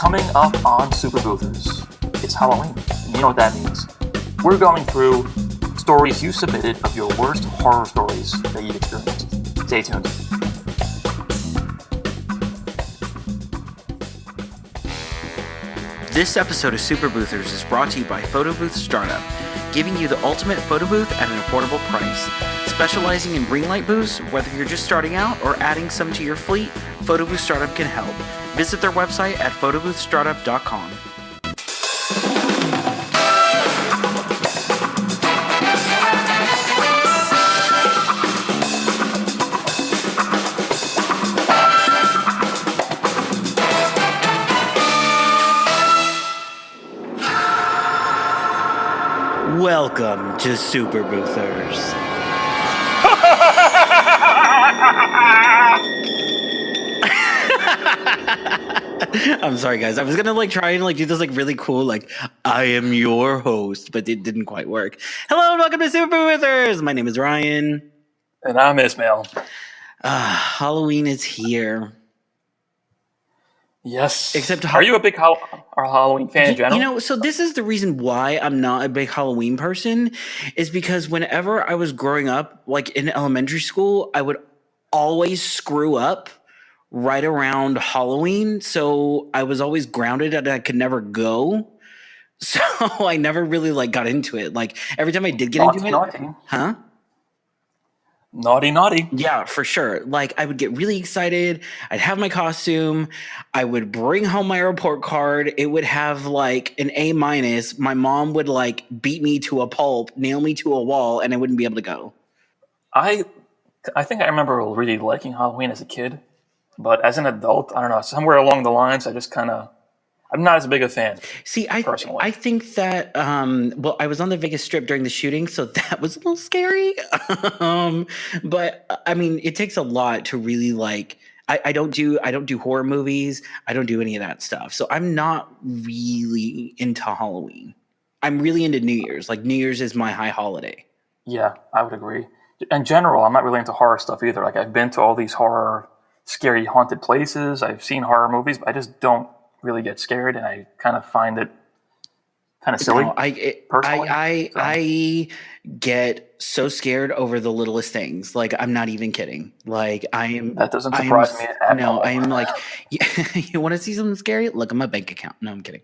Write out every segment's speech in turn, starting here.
Coming up on Super Boothers, it's Halloween. And you know what that means. We're going through stories you submitted of your worst horror stories that you've experienced. Stay tuned. This episode of Super Boothers is brought to you by Photo Booth Startup, giving you the ultimate photo booth at an affordable price. Specializing in ring light booths, whether you're just starting out or adding some to your fleet, Photo Booth Startup can help. Visit their website at photoboothstartup.com. Welcome to Super Boothers. I'm sorry, guys. I was gonna try and do this really cool, I am your host, but it didn't quite work. Hello and welcome to Super Boothers. My name is Ryan, and I'm Ismail. Halloween is here. Yes. Except, are you a big Halloween fan in general? So this is the reason why I'm not a big Halloween person, is because whenever I was growing up, in elementary school, I would always screw up right around Halloween. So I was always grounded and I could never go. So I never really got into it. Every time I did get into it. Naughty. Huh? Naughty. Yeah, for sure. I would get really excited. I'd have my costume. I would bring home my report card. It would have an A-. My mom would beat me to a pulp, nail me to a wall, and I wouldn't be able to go. I think I remember really liking Halloween as a kid, but as an adult, I don't know, somewhere along the lines, I'm not as big a fan. See, personally. I think that, I was on the Vegas Strip during the shooting, so that was a little scary. But I mean, it takes a lot to really I don't do horror movies. I don't do any of that stuff. So I'm not really into Halloween. I'm really into New Year's. New Year's is my high holiday. Yeah, I would agree. In general, I'm not really into horror stuff either. I've been to all these horror, scary, haunted places. I've seen horror movies, but I just don't really get scared, and I kind of find it kind of silly. No, I get so scared over the littlest things. I'm not even kidding. That doesn't surprise me at all. No, I am you want to see something scary? Look at my bank account. No, I'm kidding.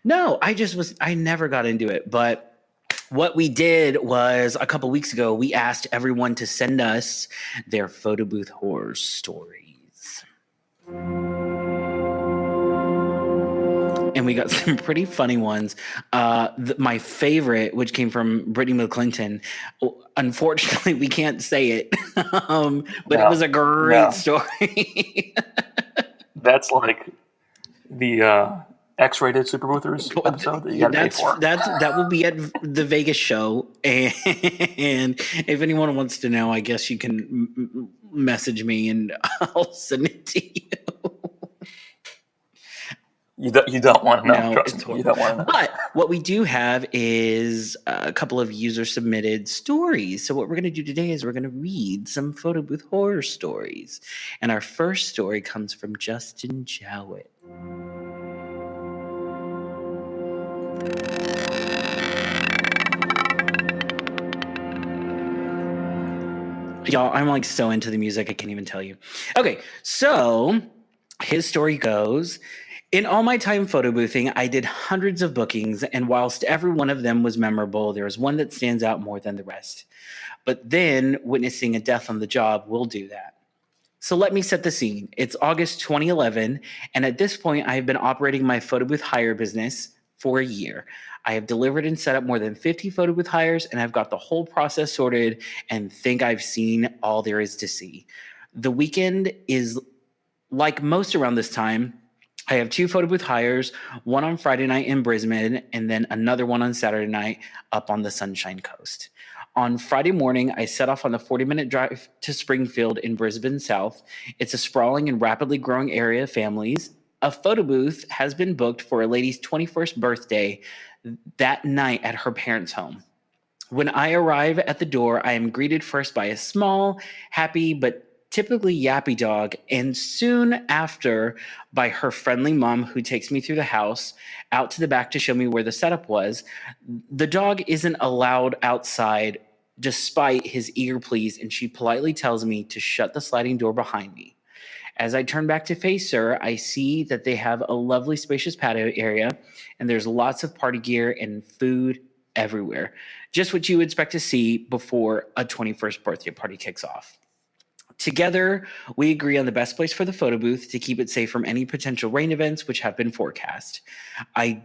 No, I never got into it. But what we did was a couple weeks ago, we asked everyone to send us their photo booth horror stories. And we got some pretty funny ones. My favorite, which came from Brittany McClinton, unfortunately, we can't say it, but it was a great story. That's the X-rated Super Boothers episode that you got to pay for. That will be at the Vegas show. And if anyone wants to know, I guess you can message me and I'll send it to you. You don't want to know. Trust me, you don't want to know. But what we do have is a couple of user-submitted stories. So what we're going to do today is we're going to read some photo booth horror stories. And our first story comes from Justin Jowett. Y'all, I'm so into the music, I can't even tell you. Okay, so his story goes... In all my time photo boothing, I did hundreds of bookings, and whilst every one of them was memorable, there is one that stands out more than the rest. But then, witnessing a death on the job will do that. So let me set the scene. It's August 2011, and at this point, I have been operating my photo booth hire business for a year. I have delivered and set up more than 50 photo booth hires, and I've got the whole process sorted and think I've seen all there is to see. The weekend is like most around this time. I have 2 photo booth hires, one on Friday night in Brisbane, and then another one on Saturday night up on the Sunshine Coast. On Friday morning, I set off on the 40-minute drive to Springfield in Brisbane South. It's a sprawling and rapidly growing area of families. A photo booth has been booked for a lady's 21st birthday that night at her parents' home. When I arrive at the door, I am greeted first by a small, happy, but typically yappy dog, and soon after by her friendly mom who takes me through the house out to the back to show me where the setup was. The dog isn't allowed outside despite his eager pleas, and she politely tells me to shut the sliding door behind me. As I turn back to face her, I see that they have a lovely spacious patio area, and there's lots of party gear and food everywhere. Just what you would expect to see before a 21st birthday party kicks off. Together, we agree on the best place for the photo booth to keep it safe from any potential rain events which have been forecast. I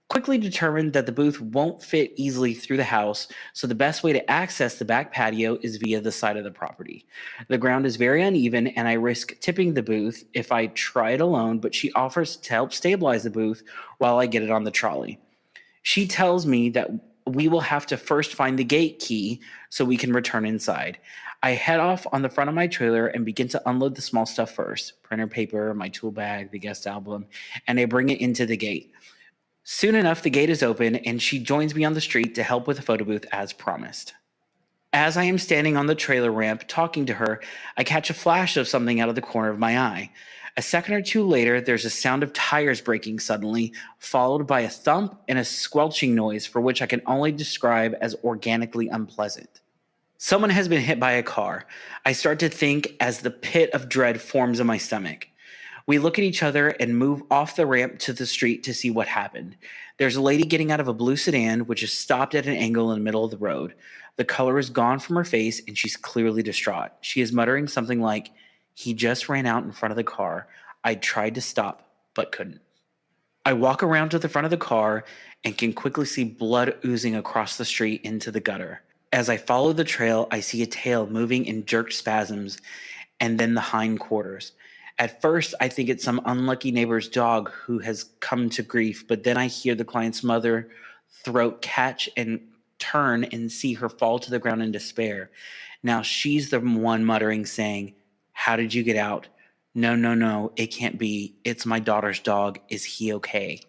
quickly determined that the booth won't fit easily through the house, so the best way to access the back patio is via the side of the property. The ground is very uneven, and I risk tipping the booth if I try it alone, but she offers to help stabilize the booth while I get it on the trolley. She tells me that we will have to first find the gate key so we can return inside. I head off on the front of my trailer and begin to unload the small stuff first: printer paper, my tool bag, the guest album, and I bring it into the gate. Soon enough, the gate is open, and she joins me on the street to help with the photo booth as promised. As I am standing on the trailer ramp talking to her, I catch a flash of something out of the corner of my eye. A second or two later, there's a sound of tires breaking suddenly, followed by a thump and a squelching noise for which I can only describe as organically unpleasant. Someone has been hit by a car. I start to think as the pit of dread forms in my stomach. We look at each other and move off the ramp to the street to see what happened. There's a lady getting out of a blue sedan, which is stopped at an angle in the middle of the road. The color is gone from her face, and she's clearly distraught. She is muttering something like, "He just ran out in front of the car. I tried to stop, but couldn't." I walk around to the front of the car and can quickly see blood oozing across the street into the gutter. As I follow the trail, I see a tail moving in jerked spasms and then the hind quarters. At first, I think it's some unlucky neighbor's dog who has come to grief, but then I hear the client's mother throat catch and turn and see her fall to the ground in despair. Now she's the one muttering, saying, "How did you get out? No, no, no, it can't be. It's my daughter's dog. Is he okay?"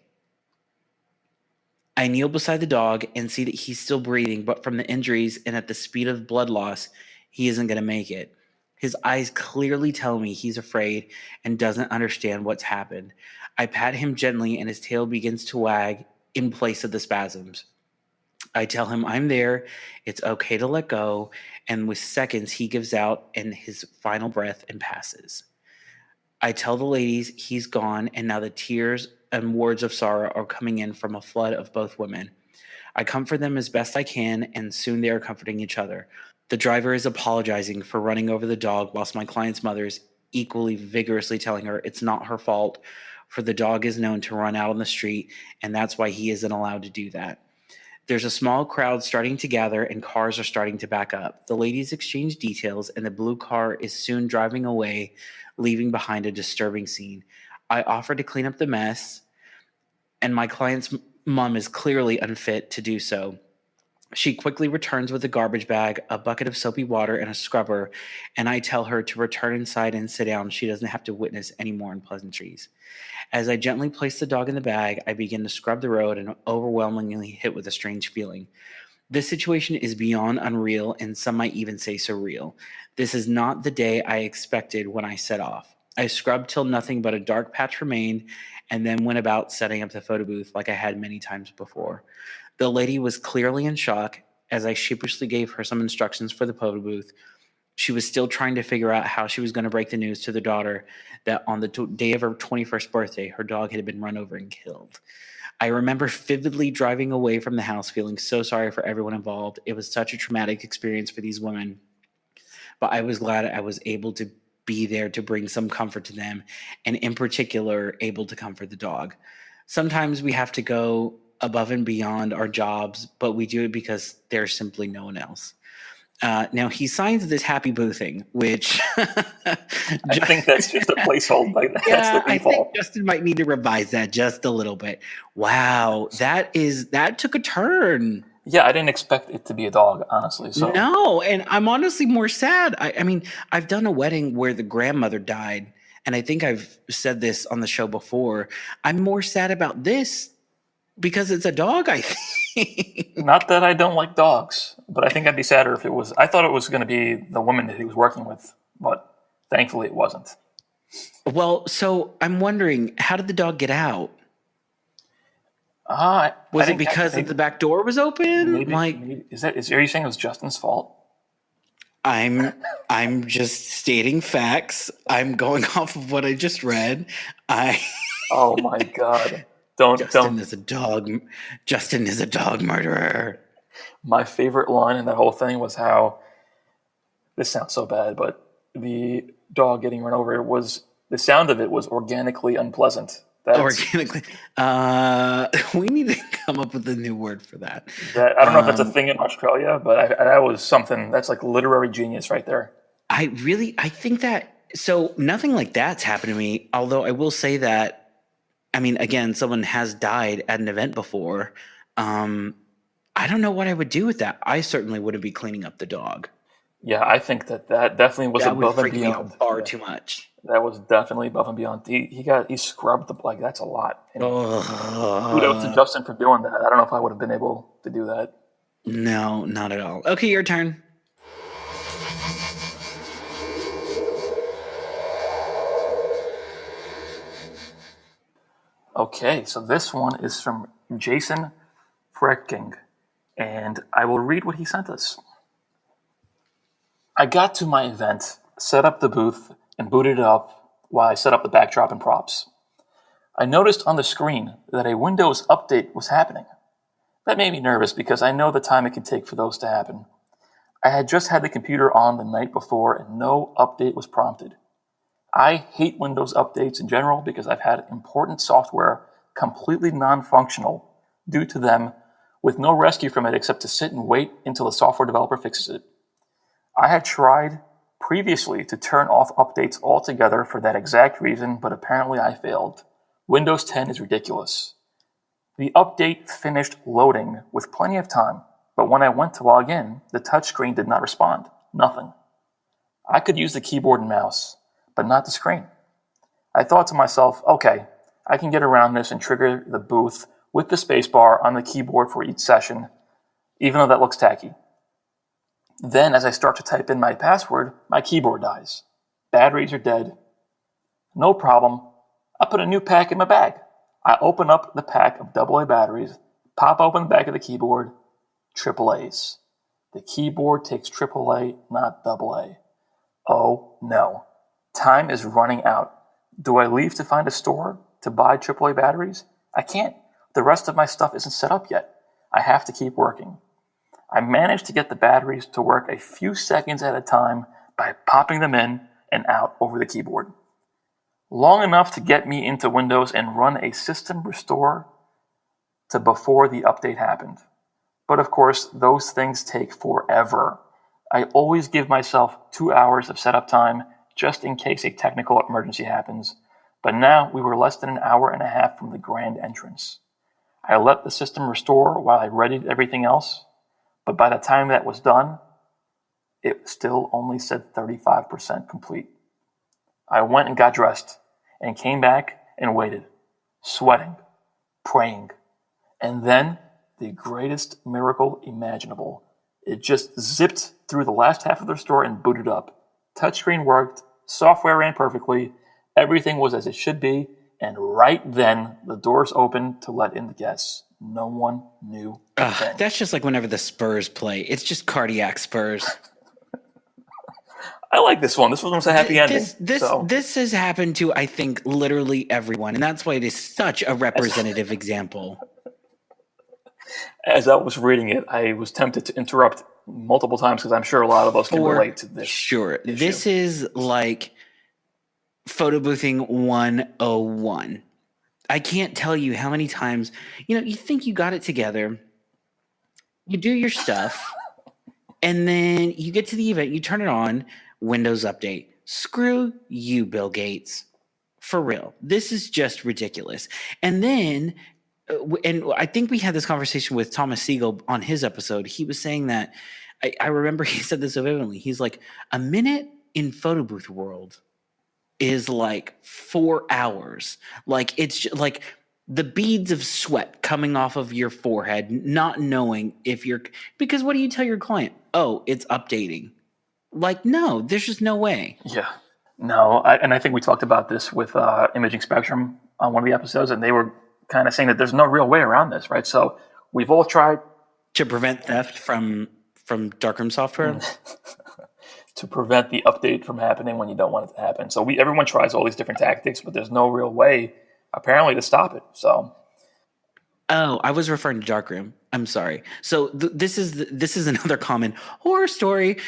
I kneel beside the dog and see that he's still breathing, but from the injuries and at the speed of blood loss, he isn't going to make it. His eyes clearly tell me he's afraid and doesn't understand what's happened. I pat him gently and his tail begins to wag in place of the spasms. I tell him I'm there, it's okay to let go, and with seconds he gives out and his final breath and passes. I tell the ladies he's gone, and now the tears and words of sorrow are coming in from a flood of both women. I comfort them as best I can, and soon they are comforting each other. The driver is apologizing for running over the dog, whilst my client's mother is equally vigorously telling her it's not her fault, for the dog is known to run out on the street, and that's why he isn't allowed to do that. There's a small crowd starting to gather, and cars are starting to back up. The ladies exchange details, and the blue car is soon driving away, leaving behind a disturbing scene. I offer to clean up the mess, and my client's mom is clearly unfit to do so. She quickly returns with a garbage bag, a bucket of soapy water, and a scrubber, and I tell her to return inside and sit down. She doesn't have to witness any more unpleasantries. As I gently place the dog in the bag, I begin to scrub the road and overwhelmingly hit with a strange feeling. This situation is beyond unreal, and some might even say surreal. This is not the day I expected when I set off. I scrubbed till nothing but a dark patch remained, and then went about setting up the photo booth like I had many times before. The lady was clearly in shock as I sheepishly gave her some instructions for the photo booth. She was still trying to figure out how she was going to break the news to the daughter that on the day of her 21st birthday, her dog had been run over and killed. I remember vividly driving away from the house feeling so sorry for everyone involved. It was such a traumatic experience for these women, but I was glad I was able to be there to bring some comfort to them, and in particular, able to comfort the dog. Sometimes we have to go above and beyond our jobs, but we do it because there's simply no one else. Now he signs this happy boothing, which I think that's just a placeholder. Like, that's yeah, the I think default. Justin might need to revise that just a little bit. Wow, that took a turn. Yeah, I didn't expect it to be a dog, honestly. So No, and I'm honestly more sad. I mean, I've done a wedding where the grandmother died, and I think I've said this on the show before. I'm more sad about this because it's a dog, I think. not that I don't like dogs, but I think I'd be sadder if it was. I thought it was going to be the woman that he was working with, but Thankfully, it wasn't. Well, so I'm wondering, how did the dog get out? Was it because the back door was open? Maybe are you saying it was Justin's fault? I'm just stating facts. I'm going off of what I just read. Oh my God! Justin is a dog murderer. My favorite line in that whole thing was how, this sounds so bad, but the dog getting run over was, the sound of it was organically unpleasant. Organically. We need to come up with a new word for that. I don't know if that's a thing in Australia, but that was something that's like literary genius right there. I think that, so nothing like that's happened to me, although I will say that, I mean, again, someone has died at an event before. I don't know what I would do with that. I certainly wouldn't be cleaning up the dog. Yeah, I think that definitely was above and beyond. Far too much. That was definitely above and beyond. He scrubbed that's a lot. Kudos to Justin for doing that. I don't know if I would have been able to do that. No, not at all. Okay, your turn. Okay, so this one is from Jason Frecking, and I will read what he sent us. I got to my event, set up the booth, and booted it up while I set up the backdrop and props. I noticed on the screen that a Windows update was happening. That made me nervous because I know the time it can take for those to happen. I had just had the computer on the night before and no update was prompted. I hate Windows updates in general because I've had important software completely non-functional due to them with no rescue from it except to sit and wait until the software developer fixes it. I had tried previously to turn off updates altogether for that exact reason, but apparently I failed. Windows 10 is ridiculous. The update finished loading with plenty of time, but when I went to log in, the touchscreen did not respond. Nothing. I could use the keyboard and mouse, but not the screen. I thought to myself, okay, I can get around this and trigger the booth with the spacebar on the keyboard for each session, even though that looks tacky. Then, as I start to type in my password, my keyboard dies. Batteries are dead. No problem. I put a new pack in my bag. I open up the pack of AA batteries, pop open the back of the keyboard, AAAs. The keyboard takes AAA, not AA. Oh no. Time is running out. Do I leave to find a store to buy AAA batteries? I can't. The rest of my stuff isn't set up yet. I have to keep working. I managed to get the batteries to work a few seconds at a time by popping them in and out over the keyboard. Long enough to get me into Windows and run a system restore to before the update happened. But of course, those things take forever. I always give myself 2 hours of setup time just in case a technical emergency happens. But now we were less than an hour and a half from the grand entrance. I let the system restore while I readied everything else. But by the time that was done, it still only said 35% complete. I went and got dressed and came back and waited, sweating, praying. And then, the greatest miracle imaginable. It just zipped through the last half of the store and booted up. Touchscreen worked, software ran perfectly, everything was as it should be, and right then the doors opened to let in the guests. No one knew a thing. That's just like whenever the Spurs play. It's just cardiac Spurs. I like this one. This one was a happy ending. This has happened to, I think, literally everyone, and that's why it is such a representative example. As I was reading it, I was tempted to interrupt multiple times because I'm sure a lot of us can relate to this. Sure. Issue. This is like photo boothing 101. I can't tell you how many times, you think you got it together, you do your stuff, and then you get to the event, you turn it on, Windows Update. Screw you, Bill Gates. For real. This is just ridiculous. And then, and I think we had this conversation with Thomas Siegel on his episode. He was saying that, I remember he said this so vividly. He's like, a minute in photo booth world is like 4 hours. Like, it's just, like the beads of sweat coming off of your forehead, not knowing if you're, because what do you tell your client? Oh, it's updating. Like, no, there's just no way. Yeah. No, and I think we talked about this with Imaging Spectrum on one of the episodes, and they were kind of saying that there's no real way around this, right? So we've all tried To prevent theft from darkroom software. to prevent the update from happening when you don't want it to happen. So everyone tries all these different tactics, but there's no real way apparently to stop it. So Oh, I was referring to darkroom. I'm sorry. So this is another common horror story.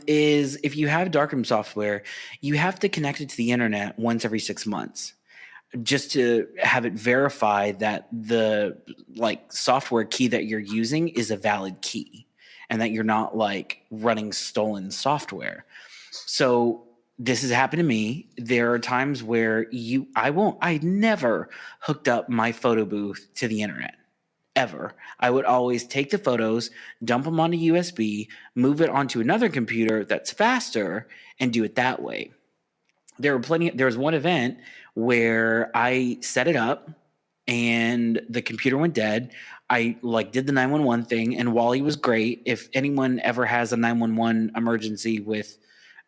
Is if you have darkroom software, you have to connect it to the internet once every 6 months, just to have it verify that the software key that you're using is a valid key and that you're not running stolen software. So this has happened to me. There are times where I never hooked up my photo booth to the internet. Ever. I would always take the photos, dump them onto USB, move it onto another computer that's faster, and do it that way. There was one event where I set it up and the computer went dead. I did the 911 thing, and Wally was great. If anyone ever has a 911 emergency with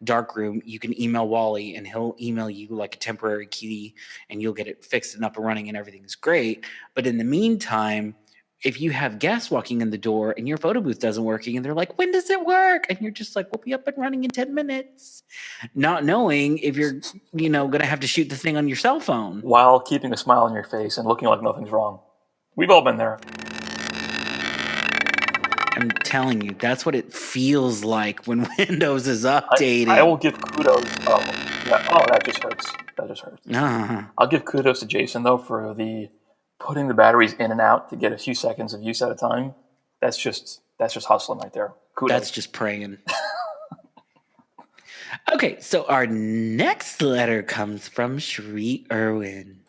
Darkroom, you can email Wally and he'll email you a temporary key and you'll get it fixed and up and running and everything's great. But in the meantime, if you have guests walking in the door and your photo booth doesn't working and they're like, when does it work? And you're just like, we'll be up and running in 10 minutes. Not knowing if you're, going to have to shoot the thing on your cell phone. while keeping a smile on your face and looking like nothing's wrong. We've all been there. I'm telling you, that's what it feels like when Windows is updating. I will give kudos. Oh, yeah. Oh, that just hurts. That just hurts. I'll give kudos to Jason, though, for putting the batteries in and out to get a few seconds of use at a time. That's just hustling right there. Kudos. That's just praying. Okay, so our next letter comes from Shree Irwin.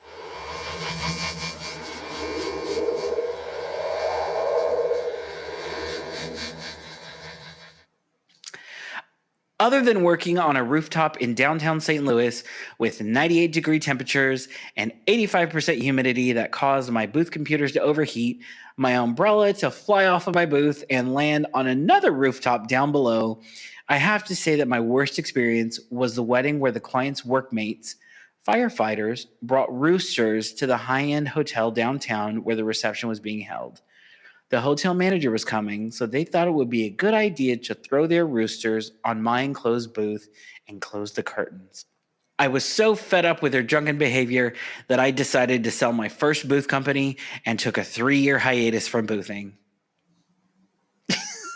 Other than working on a rooftop in downtown St. Louis with 98-degree temperatures and 85% humidity that caused my booth computers to overheat, my umbrella to fly off of my booth and land on another rooftop down below, I have to say that my worst experience was the wedding where the client's workmates, firefighters, brought roosters to the high-end hotel downtown where the reception was being held. The hotel manager was coming, so they thought it would be a good idea to throw their roosters on my enclosed booth and close the curtains. I was so fed up with their drunken behavior that I decided to sell my first booth company and took a 3-year hiatus from boothing.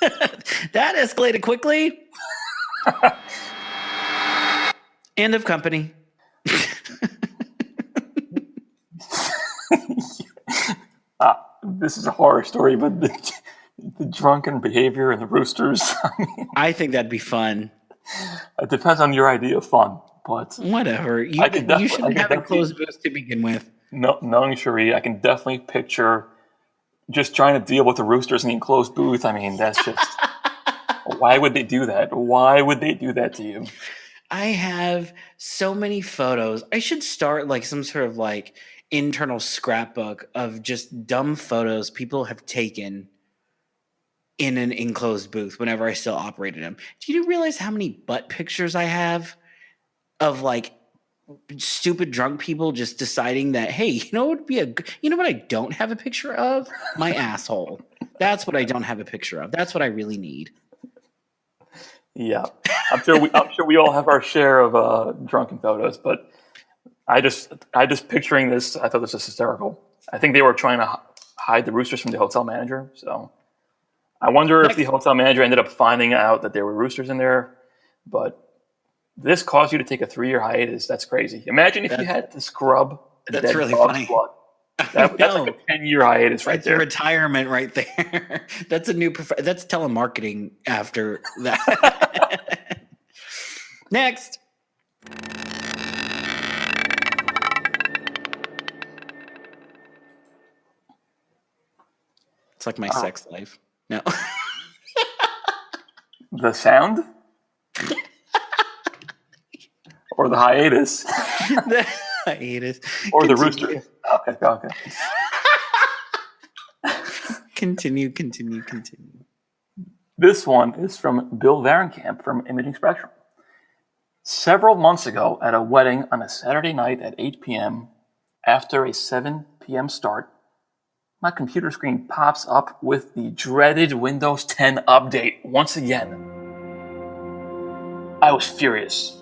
That escalated quickly. End of company. This is a horror story, but the drunken behavior and the roosters. I think that'd be fun. It depends on your idea of fun, but whatever. You shouldn't have a closed booth to begin with. No, knowing Cherie, I can definitely picture just trying to deal with the roosters in the enclosed booth. I mean, that's just why would they do that? Why would they do that to you? I have so many photos. I should start some sort of internal scrapbook of just dumb photos people have taken in an enclosed booth whenever I still operated them. Do you realize how many butt pictures I have of stupid drunk people just deciding that, hey, you know what I don't have a picture of? My asshole. That's what I don't have a picture of. That's what I really need. Yeah. I'm sure we all have our share of drunken photos, but I just picturing this, I thought this was hysterical. I think they were trying to hide the roosters from the hotel manager. So I wonder if the hotel manager ended up finding out that there were roosters in there. But this caused you to take a 3-year hiatus. That's crazy. Imagine if you had to scrub a that's dead really dog's funny. blood. That's like a 10-year hiatus right there. That's retirement right there. That's a new that's telemarketing after that. Next. It's like my sex life. No. The sound? Or the hiatus? The hiatus. Or the rooster? Okay. Continue. This one is from Bill Varenkamp from Imaging Spectrum. Several months ago, at a wedding on a Saturday night at 8 p.m., after a 7 p.m. start, my computer screen pops up with the dreaded Windows 10 update once again. I was furious.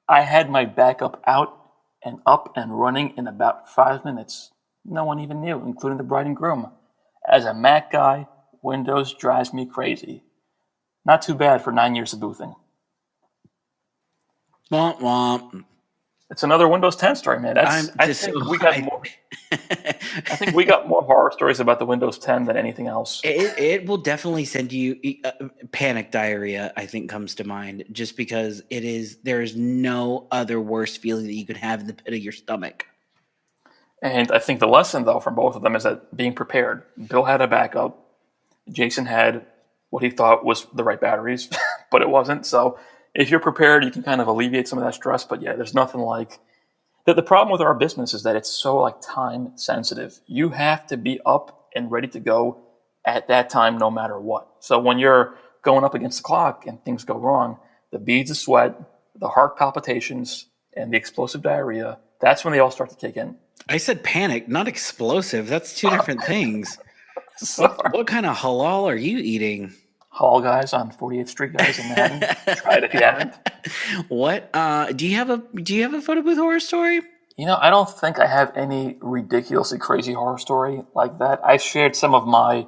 I had my backup out and up and running in about 5 minutes. No one even knew, including the bride and groom. As a Mac guy, Windows drives me crazy. Not too bad for 9 years of boothing. Womp womp. It's another Windows 10 story, man. I think we got more. I think we got more horror stories about the Windows 10 than anything else. It will definitely send you panic diarrhea. I think comes to mind just because there is no other worse feeling that you could have in the pit of your stomach. And I think the lesson, though, from both of them is that being prepared. Bill had a backup. Jason had what he thought was the right batteries, but it wasn't. So if you're prepared, you can kind of alleviate some of that stress. But yeah, there's nothing like that. The problem with our business is that it's so like time sensitive. You have to be up and ready to go at that time, no matter what. So when you're going up against the clock and things go wrong, the beads of sweat, the heart palpitations, and the explosive diarrhea, that's when they all start to kick in. I said panic, not explosive. That's two different things. So, What kind of halal are you eating? Hall guys on 48th Street guys in Manhattan. Try it if you haven't. What? Do you have a photo booth horror story? You know, I don't think I have any ridiculously crazy horror story like that. I've shared some of my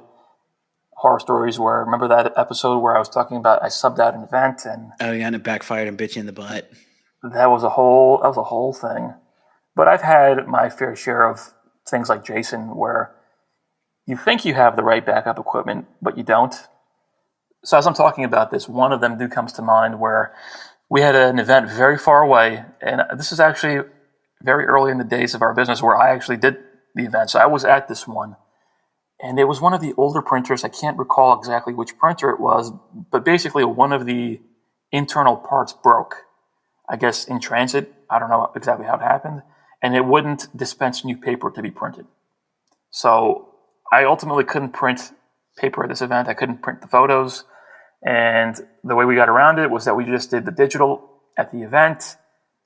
horror stories where, remember that episode where I was talking about I subbed out an event and Oh yeah, and it backfired and bit you in the butt. that was a whole thing. But I've had my fair share of things like Jason where you think you have the right backup equipment, but you don't. So as I'm talking about this, one of them comes to mind where we had an event very far away, and this is actually very early in the days of our business where I actually did the event. So I was at this one, and it was one of the older printers. I can't recall exactly which printer it was, but basically one of the internal parts broke, I guess in transit. I don't know exactly how it happened, and it wouldn't dispense new paper to be printed. So I ultimately couldn't print paper at this event. I couldn't print the photos. And the way we got around it was that we just did the digital at the event,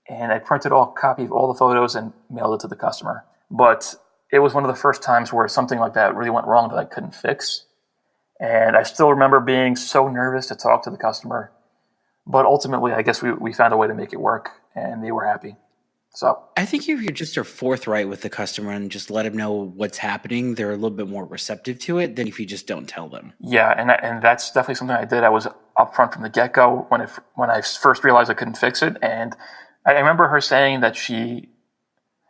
and I printed a copy of all the photos and mailed it to the customer. But it was one of the first times where something like that really went wrong that I couldn't fix. And I still remember being so nervous to talk to the customer. But ultimately, I guess we found a way to make it work, and they were happy. So I think if you just are forthright with the customer and just let them know what's happening, they're a little bit more receptive to it than if you just don't tell them. yeah, and that's definitely something I did. I was upfront from the get-go when I first realized I couldn't fix it. And I remember her saying that she,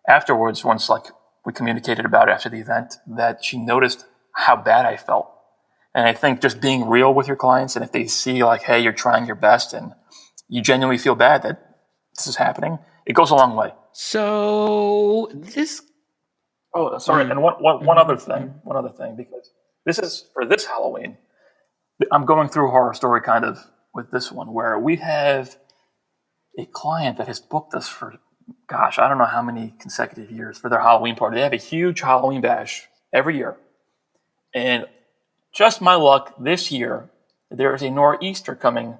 afterwards, once like we communicated about it after the event, that she noticed how bad I felt. And I think just being real with your clients, and if they see like, hey, you're trying your best and you genuinely feel bad that this is happening, it goes a long way. So this. Oh, sorry. And one other thing, because this is for this Halloween. I'm going through a horror story kind of with this one where we have a client that has booked us for, gosh, I don't know how many consecutive years for their Halloween party. They have a huge Halloween bash every year. And just my luck, this year, there is a nor'easter coming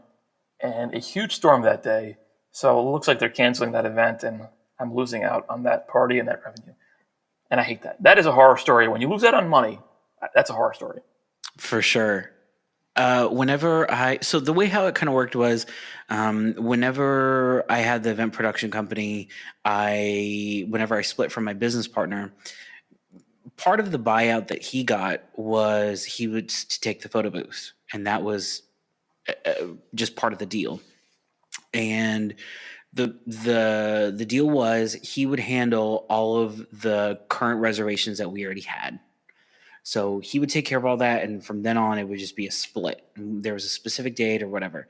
and a huge storm that day. So it looks like they're canceling that event, and I'm losing out on that party and that revenue. And I hate that. That is a horror story. When you lose out on money, that's a horror story. For sure. So the way how it kind of worked was, whenever I had the event production company, whenever I split from my business partner, part of the buyout that he got was he would to take the photo booths, and that was just part of the deal. And the deal was he would handle all of the current reservations that we already had. So he would take care of all that, and from then on, it would just be a split. There was a specific date or whatever.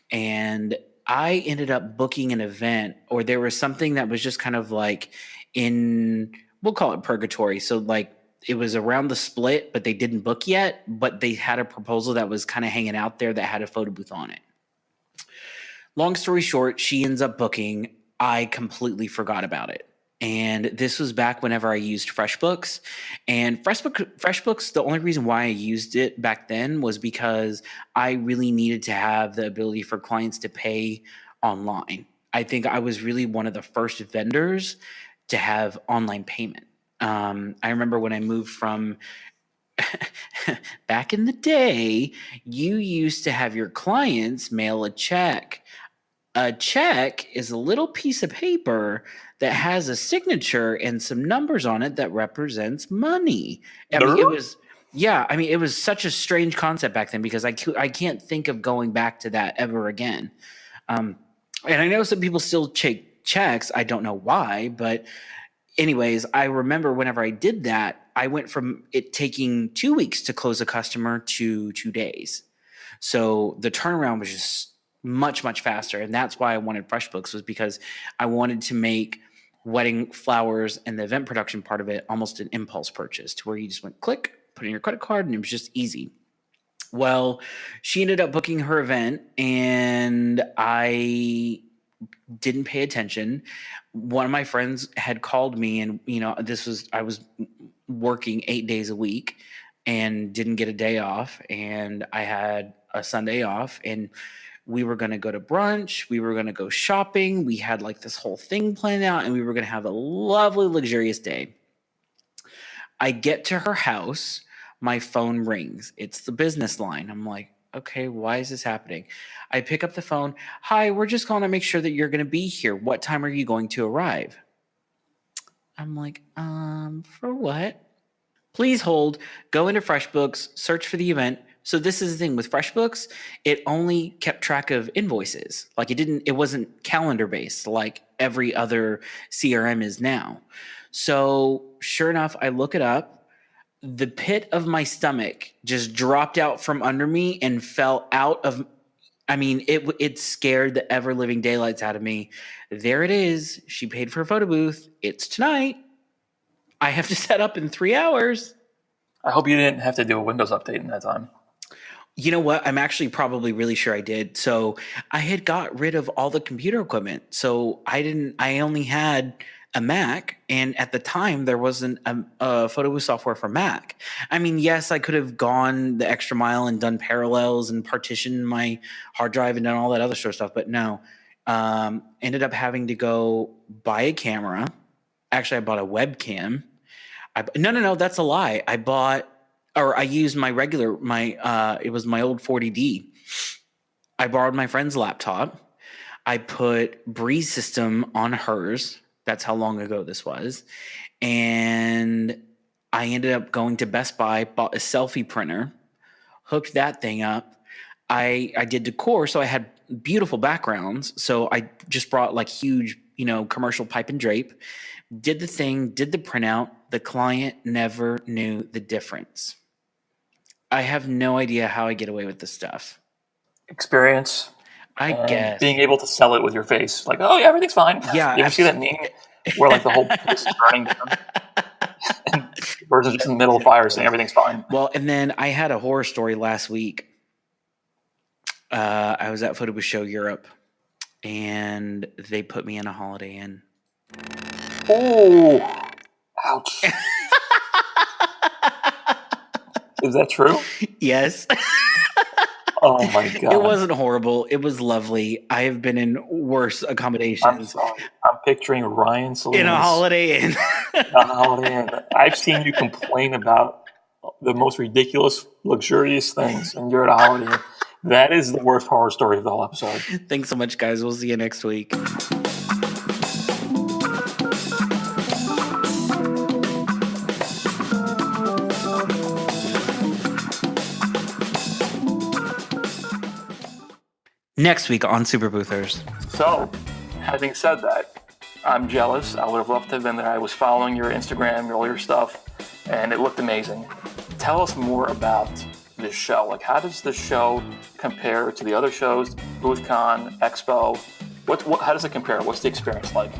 And I ended up booking an event, or there was something that was just kind of like we'll call it purgatory. So like it was around the split, but they didn't book yet, but they had a proposal that was kind of hanging out there that had a photo booth on it. Long story short, she ends up booking. I completely forgot about it. And this was back whenever I used FreshBooks. And FreshBooks, the only reason why I used it back then was because I really needed to have the ability for clients to pay online. I think I was really one of the first vendors to have online payment. I remember when I moved from back in the day, you used to have your clients mail a check. A check is a little piece of paper that has a signature and some numbers on it that represents money. I mean, it was, yeah, I mean, it was such a strange concept back then because I can't think of going back to that ever again. And I know some people still take checks. I don't know why, but anyways, I remember whenever I did that, I went from it taking 2 weeks to close a customer to 2 days. So the turnaround was just much, much faster. And that's why I wanted FreshBooks, was because I wanted to make wedding flowers and the event production part of it almost an impulse purchase, to where you just went click, put in your credit card, and it was just easy. Well, she ended up booking her event and I didn't pay attention. One of my friends had called me, and I was working 8 days a week and didn't get a day off, and I had a Sunday off, and we were going to go to brunch, we were going to go shopping, we had like this whole thing planned out, and we were going to have a lovely, luxurious day. I get to her house, my phone rings. It's the business line. I'm like, okay, why is this happening? I pick up the phone. Hi, we're just calling to make sure that you're going to be here. What time are you going to arrive? I'm like, for what? Please hold, go into FreshBooks, search for the event. So this is the thing with FreshBooks, it only kept track of invoices. Like it wasn't calendar based like every other CRM is now. So sure enough, I look it up. The pit of my stomach just dropped out from under me and fell out of, I mean, it scared the ever living daylights out of me. There it is. She paid for a photo booth. It's tonight. I have to set up in 3 hours. I hope you didn't have to do a Windows update in that time. You know what? I'm actually probably really sure I did. So I had got rid of all the computer equipment. So I only had a Mac, and at the time there wasn't a photo booth software for Mac. I mean, yes, I could have gone the extra mile and done parallels and partitioned my hard drive and done all that other sort of stuff, but no. Ended up having to go buy a camera. Actually, I bought a webcam. No, that's a lie. I used my regular, it was my old 40D. I borrowed my friend's laptop. I put Breeze System on hers. That's how long ago this was. And I ended up going to Best Buy, bought a selfie printer, hooked that thing up. I did decor, so I had beautiful backgrounds. So I just brought like huge, commercial pipe and drape, did the thing, did the printout. The client never knew the difference. I have no idea how I get away with this stuff. Experience. I guess. Being able to sell it with your face. Like, oh, yeah, everything's fine. Yeah. You ever see that meme where like the whole place is burning down? And the person's just in the middle of fire saying everything's fine. Well, and then I had a horror story last week. I was at Photo Booth Show Europe, and they put me in a Holiday Inn. Oh, ouch. Is that true? Yes. Oh my God. It wasn't horrible. It was lovely. I have been in worse accommodations. I'm picturing Ryan Salunas in a Holiday Inn. A Holiday Inn. I've seen you complain about the most ridiculous, luxurious things, and you're at a Holiday Inn. That is the worst horror story of the whole episode. Thanks so much, guys. We'll see you next week. Next week on Super Boothers. So, having said that, I'm jealous. I would have loved to have been there. I was following your Instagram, all your stuff, and it looked amazing. Tell us more about this show. Like, how does this show compare to the other shows, BoothCon, Expo? How does it compare? What's the experience like?